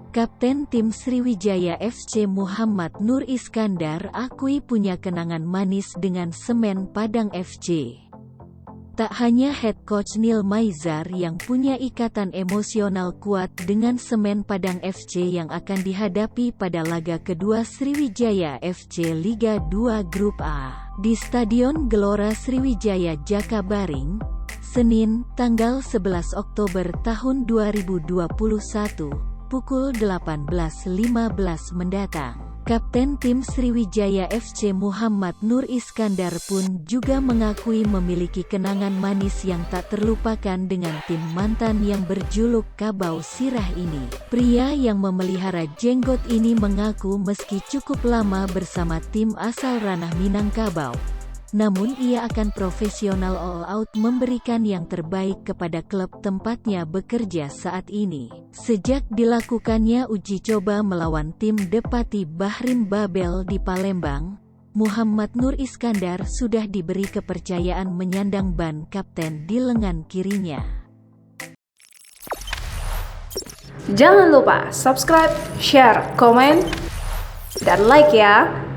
Kapten tim Sriwijaya FC Muhammad Nur Iskandar akui punya kenangan manis dengan Semen Padang FC. Tak hanya head coach Neil Maizar yang punya ikatan emosional kuat dengan Semen Padang FC yang akan dihadapi pada laga kedua Sriwijaya FC Liga 2 Grup A di Stadion Gelora Sriwijaya Jakabaring, Senin, tanggal 11 Oktober tahun 2021, pukul 18.15 mendatang. Kapten tim Sriwijaya FC Muhammad Nur Iskandar pun juga mengakui memiliki kenangan manis yang tak terlupakan dengan tim mantan yang berjuluk Kabau Sirah ini. Pria yang memelihara jenggot ini mengaku meski cukup lama bersama tim asal ranah Minangkabau, namun ia akan profesional all out memberikan yang terbaik kepada klub tempatnya bekerja saat ini. Sejak dilakukannya uji coba melawan tim Depati Bahrim Babel di Palembang, Muhammad Nur Iskandar sudah diberi kepercayaan menyandang ban kapten di lengan kirinya. Jangan lupa subscribe, share, komen, dan like ya!